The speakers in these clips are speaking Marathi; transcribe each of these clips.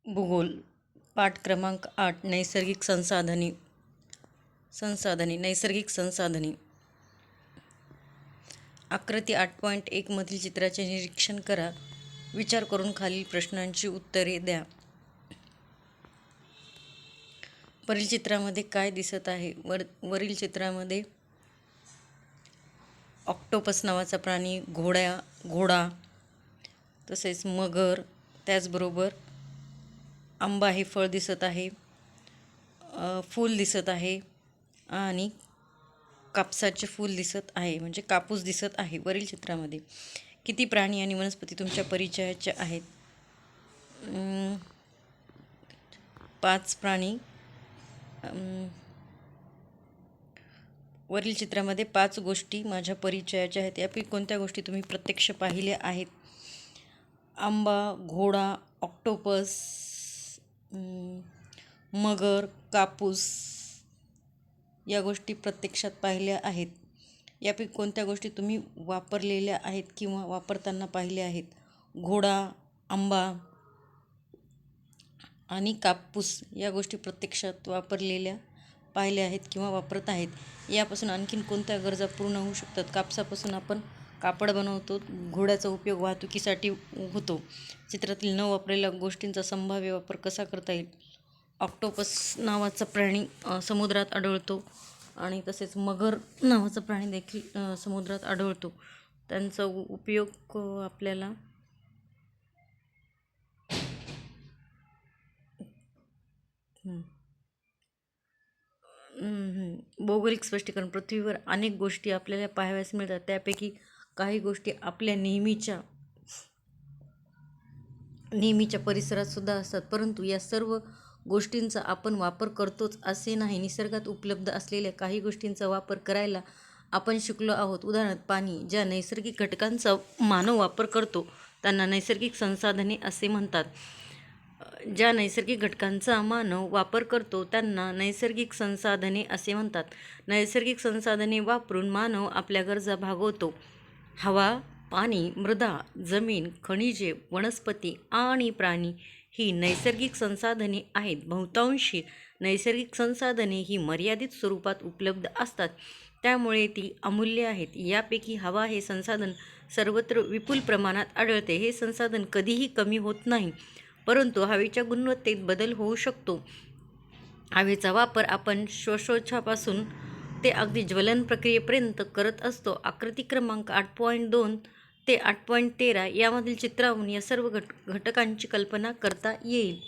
भूगोल पाठ क्रमांक 8 नैसर्गिक संसाधने नैसर्गिक संसाधने आकृती 8.1 मधील चित्राचे निरीक्षण करा. विचार करून खालील प्रश्नांची उत्तरे द्या. वरील चित्रामध्ये काय दिसत आहे? वरील चित्रामध्ये ऑक्टोपस नावाचा प्राणी, घोडा, तसेच मगर, त्याचबरोबर आंबा हे फळ दिसत आहे, फूल दिसत आहे आणि कापसाचे फूल दिसत आहे, म्हणजे कापूस दिसत आहे. वरील चित्रामध्ये किती प्राणी आणि वनस्पती तुमच्या परिचयाचे आहेत? 5 प्राणी. वरील चित्रामध्ये 5 गोष्टी माझ्या परिचयाच्या आहेत. यापैकी कोणत्या गोष्टी तुम्ही प्रत्यक्ष पाहिल्या आहेत? आंबा, घोडा, ऑक्टोपस, मगर, कापूस या गोष्टी प्रत्यक्षात पाहिल्या आहेत. यापैकी कोणत्या गोष्टी तुम्ही वापरलेल्या आहेत किंवा वापरताना पाहिल्या आहेत? घोडा, आंबा आणि कापूस या गोष्टी प्रत्यक्षात वापरलेल्या पाहिल्या आहेत किंवा वापरत आहेत. यापासून आणखीन कोणत्या गरजा पूर्ण होऊ शकतात? कापसापासून आपण कापड बनवतो. घोड्याचा उपयोग वाहतुकीसाठी होतो. चित्रातील न वापरलेल्या गोष्टींचा संभाव्य वापर कसा करता येईल? ऑक्टोपस नावाचा प्राणी समुद्रात आढळतो आणि तसेच मगर नावाचा प्राणी देखील समुद्रात आढळतो. त्यांचा उपयोग आपल्याला भौगोलिक स्पष्टीकरण. पृथ्वीवर अनेक गोष्टी आपल्याला पाहावयास मिळतात. त्यापैकी काही गोष्टी आपल्या नेहमीच्या परिसरात सुद्धा असतात, परंतु या सर्व गोष्टींचा आपण वापर करतोच असे नाही. निसर्गात उपलब्ध असलेल्या काही गोष्टींचा वापर करायला आपण शिकलो आहोत. उदाहरणार्थ पाणी. ज्या नैसर्गिक घटकांचा मानव वापर करतो त्यांना नैसर्गिक संसाधने असे म्हणतात. ज्या नैसर्गिक घटकांचा मानव वापर करतो त्यांना नैसर्गिक संसाधने असे म्हणतात. नैसर्गिक संसाधने वापरून मानव आपल्या गरजा भागवतो. हवा, पाणी, मृदा, जमीन, खनिजे, वनस्पती आणि प्राणी ही नैसर्गिक संसाधने आहेत. बहुतांशी नैसर्गिक संसाधने ही मर्यादित स्वरूपात उपलब्ध असतात, त्यामुळे ती अमूल्य आहेत. यापैकी हवा हे संसाधन सर्वत्र विपुल प्रमाणात आढळते. हे संसाधन कधीही कमी होत नाही, परंतु हवेच्या गुणवत्तेत बदल होऊ शकतो. हवेचा वापर आपण श्वासोच्छवासापासून ते अगदी ज्वलन प्रक्रियेपर्यंत करत असतो. आकृती क्रमांक 8.2 ते 8.13 यामधील चित्रावरून या सर्व घटकांची कल्पना करता येईल.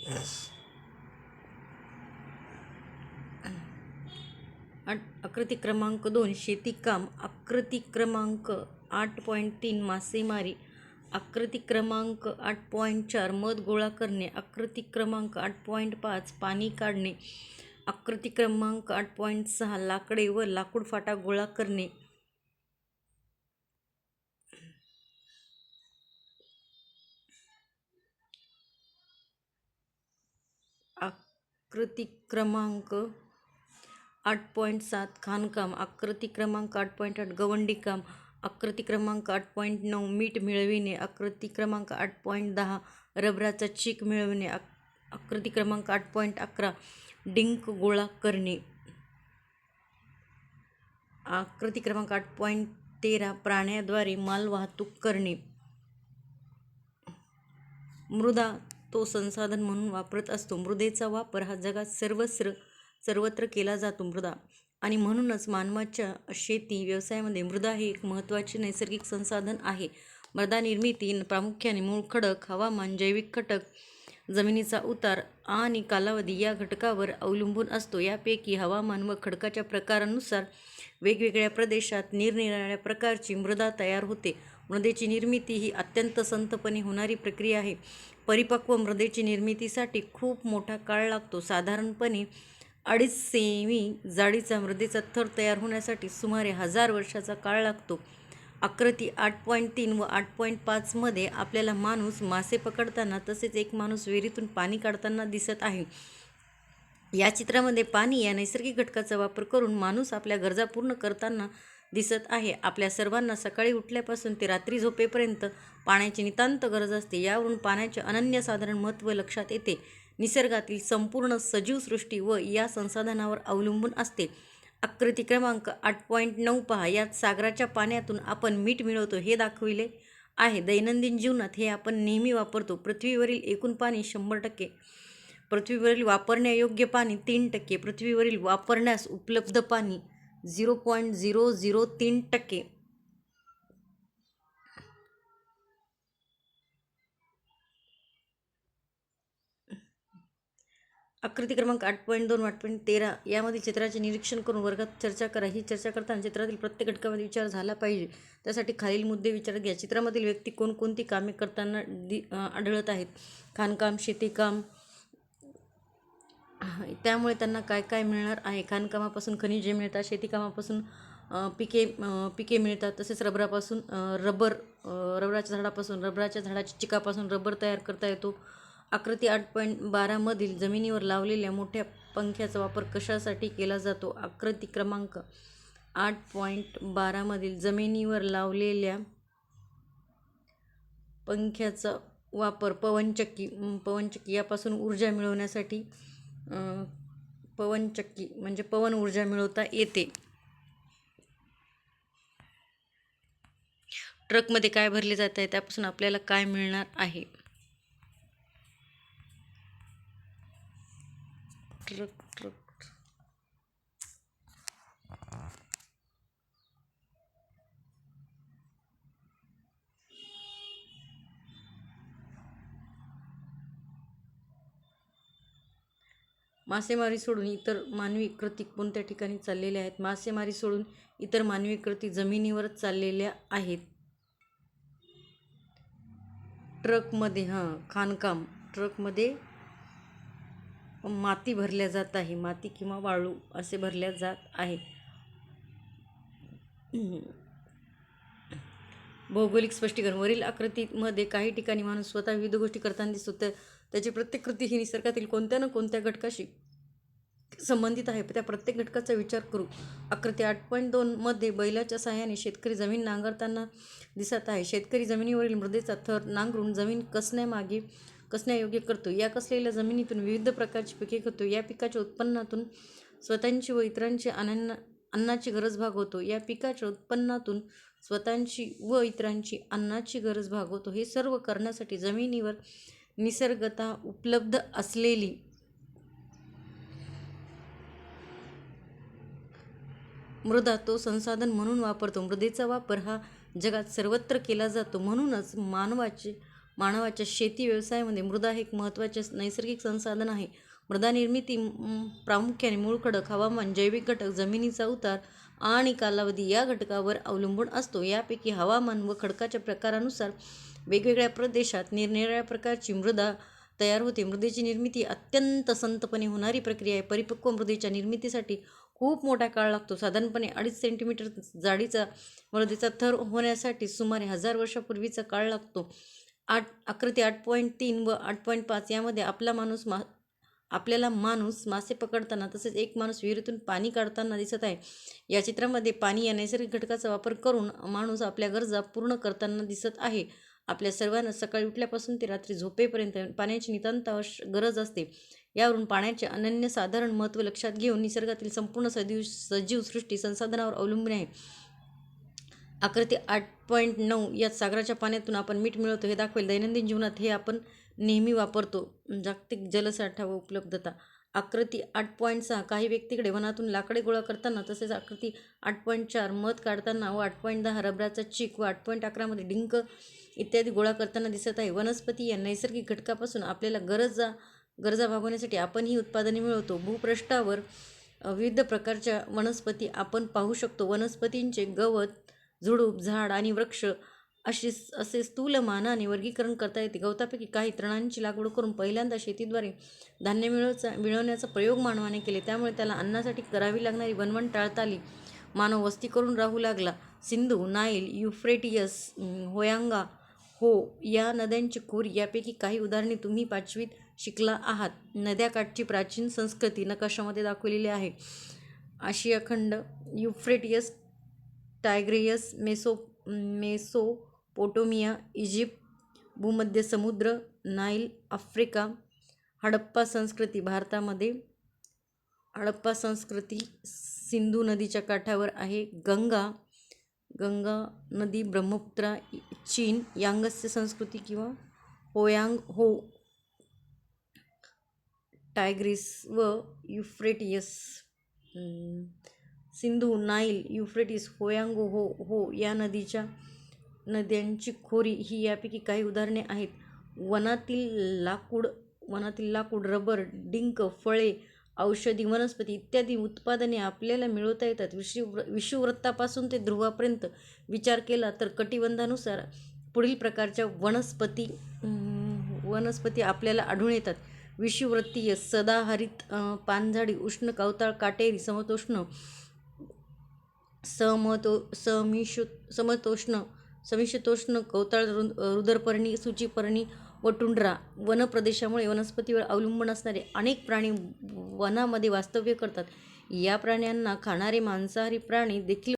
आकृती क्रमांक 2 शेतीकाम. आकृती क्रमांक 8.3 मासेमारी. आकृती क्रमांक 8.4 मध गोळा करणे. आकृती क्रमांक 8.5 पाणी काढणे. आकृती क्रमांक 8.6 लाकडे व लाकूड फाटा गोळा करणे. आकृती क्रमांक 8.7 खाणकाम. आकृती क्रमांक 8.8 गवंडी काम. आकृती क्रमांक 8.9 मीठ मिळविणे. आकृती क्रमांक 8.10 रबराचा चीक मिळविणे. आकृती क्रमांक 8.11 डिंक गोळा करणे. आकृती क्रमांक 8.13 प्राण्यांद्वारे माल वाहतूक करणे. मृदा तो संसाधन म्हणून वापरत असतो. मृदेचा वापर हा जगात सर्वत्र केला जातो. मृदा आणि म्हणूनच मानवाच्या शेती व्यवसायामध्ये मृदा हे एक महत्त्वाचे नैसर्गिक संसाधन आहे. मृदा निर्मिती प्रामुख्याने मूळ खडक, हवामान, जैविक घटक, जमिनीचा उतार आणि कालावधी या घटकावर अवलंबून असतो. यापैकी हवामान व खडकाच्या प्रकारानुसार वेगवेगळ्या प्रदेशात निरनिराळ्या प्रकारची मृदा तयार होते. मृदेची निर्मिती ही अत्यंत संथपणे होणारी प्रक्रिया आहे. परिपक्व मृदेची निर्मितीसाठी खूप मोठा काळ लागतो. साधारणपणे 2.5 सेमी जाडीचा मृदेचा थर तयार होण्यासाठी सुमारे 1000 वर्षाचा काळ लागतो. आकृती 8.3 व 8.5 मध्ये आपल्याला माणूस मासे पकडताना तसेच एक माणूस विहिरीतून पाणी काढताना दिसत आहे. या चित्रामध्ये पाणी या नैसर्गिक घटकाचा वापर करून माणूस आपल्या गरजा पूर्ण करताना दिसत आहे. आपल्या सर्वांना सकाळी उठल्यापासून ते रात्री झोपेपर्यंत पाण्याची नितांत गरज असते. यावरून पाण्याचे अनन्यसाधारण महत्त्व लक्षात येते. निसर्गातील संपूर्ण सजीव सृष्टी व या संसाधनावर अवलंबून असते. आकृती क्रमांक 8.9 पहा. यात सागराच्या पाण्यातून आपण मीठ मिळवतो हे दाखविले आहे. दैनंदिन जीवनात हे आपण नेहमी वापरतो. पृथ्वीवरील एकूण पाणी 100%, पृथ्वीवरील वापरण्यायोग्य पाणी 3%, पृथ्वीवरील वापरण्यास उपलब्ध पाणी 0.003%. आकृती क्रमांक 8.2 8.13 यामधील चित्राचे निरीक्षण करून वर्गात चर्चा करा. ही चर्चा करताना चित्रातील प्रत्येक घटकामध्ये विचार झाला पाहिजे. त्यासाठी खालील मुद्दे विचारात घ्या. चित्रामधील व्यक्ती कोणकोणती कामे करताना आढळत आहेत? खाणकाम, शेतीकाम. त्यामुळे त्यांना काय काय मिळणार आहे? खाणकामापासून खनिजे मिळतात, शेतीकामापासून पिके मिळतात, तसेच रबरापासून रबराच्या झाडाच्या चिकापासून रबर तयार करता येतो. आकृती 8.12 मधील जमिनीवर लावलेल्या मोठ्या पंख्याचा वापर कशासाठी केला जातो? आकृती क्रमांक 8.12 मधील जमिनीवर लावलेल्या पंख्याचा वापर पवनचक्की यापासून ऊर्जा मिळवण्यासाठी, पवनचक्की म्हणजे पवन ऊर्जा मिळवता येते. ट्रकमध्ये काय भरले जात आहे? त्यापासून आपल्याला काय मिळणार आहे? ट्रक मासेमारी सोडून इतर मानवी कृती कोणत्या ठिकाणी चाललेल्या आहेत? मासेमारी सोडून इतर मानवी कृती जमिनीवरच चाललेल्या आहेत. ट्रकमध्ये खाणकाम. ट्रकमध्ये माती भरल्या जात आहे. माती किंवा वाळू असे भरल्या जात आहे. भौगोलिक स्पष्टीकरण. वरील आकृतीमध्ये काही ठिकाणी माणूस स्वतः विविध गोष्टी करताना दिसतो. त्याची प्रत्येक कृती ही निसर्गातील कोणत्या ना कोणत्या घटकाशी संबंधित आहे. त्या प्रत्येक घटकाचा विचार करू. आकृती 8.2 मध्ये बैलाच्या सहाय्याने शेतकरी जमीन नांगरताना दिसत आहे. शेतकरी जमिनीवरील मृदेचा थर नांगरून जमीन कसण्यायोग्य करतो. या कसलेल्या जमिनीतून विविध प्रकारची पिके घेतो. या पिकाच्या उत्पन्नातून स्वतःची व इतरांची अन्नाची गरज भागवतो. या पिकाच्या उत्पन्नातून स्वतःची व इतरांची अन्नाची गरज भागवतो. हे सर्व करण्यासाठी जमिनीवर निसर्गतः उपलब्ध असलेली मृदा तो संसाधन म्हणून वापरतो. मृदेचा वापर हा जगात सर्वत्र केला जातो. म्हणूनच मानवाच्या शेती व्यवसायामध्ये मृदा हे एक महत्त्वाचे नैसर्गिक संसाधन आहे. मृदा निर्मिती प्रामुख्याने मूळ खडक, हवामान, जैविक घटक, जमिनीचा उतार आणि कालावधी या घटकावर अवलंबून असतो. यापैकी हवामान व खडकाच्या प्रकारानुसार वेगवेगळ्या प्रदेशात निरनिराळ्या प्रकारची मृदा तयार होते. मृदेची निर्मिती अत्यंत संथपणे होणारी प्रक्रिया आहे. परिपक्व मृदेच्या निर्मितीसाठी खूप मोठा काळ लागतो. साधारणपणे 2.5 सेंटीमीटर जाडीचा मृदेचा थर होण्यासाठी सुमारे 1000 वर्षापूर्वीचा काळ लागतो. आकृती 8.3 व 8.5 यामध्ये आपल्याला माणूस मासे पकडताना तसेच एक माणूस विहिरीतून पाणी काढताना दिसत आहे. या चित्रामध्ये पाणी या नैसर्गिक घटकाचा वापर करून माणूस आपल्या गरजा पूर्ण करताना दिसत आहे. आपल्या सर्वांना सकाळी उठल्यापासून ते रात्री झोपेपर्यंत पाण्याची नितांत गरज असते. यावरून पाण्याचे अनन्यसाधारण महत्त्व लक्षात घेऊन निसर्गातील संपूर्ण सजीव सृष्टी संसाधनावर अवलंबून आहे. आकृती 8.9 यात सागराच्या पाण्यातून आपण मीठ मिळवतो हे दाखवेल. दैनंदिन जीवनात हे आपण नेहमी वापरतो. जागतिक जलसाठा व उपलब्धता. आकृती 8.6 काही व्यक्तीकडे वनातून लाकडे गोळा करताना, तसेच आकृती 8.4 मध काढताना व 8.10 रबराचा चिक व 8.11 मध्ये डिंक इत्यादी गोळा करताना दिसत आहे. वनस्पती या नैसर्गिक घटकापासून आपल्याला गरजा भागवण्यासाठी आपण ही उत्पादने मिळवतो. भूपृष्ठावर विविध प्रकारच्या वनस्पती आपण पाहू शकतो. वनस्पतींचे गवत, झुडूप, झाड आणि वृक्ष असे स्थूल मानाने वर्गीकरण करता येते. गवतापैकी काही तृणांची लागवड करून पहिल्यांदा शेतीद्वारे धान्य मिळवण्याचा प्रयोग मानवाने केले. त्यामुळे त्याला अन्नासाठी करावी लागणारी वणवण टाळता आली. मानव वस्ती करून राहू लागला. सिंधू, नाईल, युफ्रेटियस, होयांगा, हो या नद्यांची खोरी यापैकी काही उदाहरणे तुम्ही 5वीत शिकला आहात. नद्याकाठची प्राचीन संस्कृती नकाशामध्ये दाखवलेली आहे. आशिया खंड, युफ्रेटियस टायग्रियस, मेसोपोटेमिया, इजिप्त, भूमध्य समुद्र, नाईल, आफ्रिका. हडप्पा संस्कृती भारतामध्ये. हडप्पा संस्कृती सिंधू नदीच्या काठावर आहे. गंगा नदी, ब्रह्मपुत्रा, चीन. यांगस्य संस्कृती किंवा होयांग हो, टायग्रिस व युफ्रेटियस. सिंधू, नाईल, युफ्रेटिस, होयांगो हो या नद्यांची खोरी ही यापैकी काही उदाहरणे आहेत. वनातील लाकूड, रबर, डिंक, फळे, औषधी वनस्पती इत्यादी उत्पादने आपल्याला मिळवता येतात. विषुववृत्तापासून ते ध्रुवापर्यंत विचार केला तर कटिबंधानुसार पुढील प्रकारच्या वनस्पती आपल्याला आढळून येतात. विषुववृत्तीय, सदाहरित, पानझडी, उष्ण कवताळ, काटेरी, समशीतोष्ण कवताळ, रुदरपर्णी, सूचिपर्णी व टुंड्रा. वनप्रदेशामुळे वनस्पतीवर अवलंबून असणारे अनेक प्राणी वनामध्ये वास्तव्य करतात. या प्राण्यांना खाणारे मांसाहारी प्राणी देखील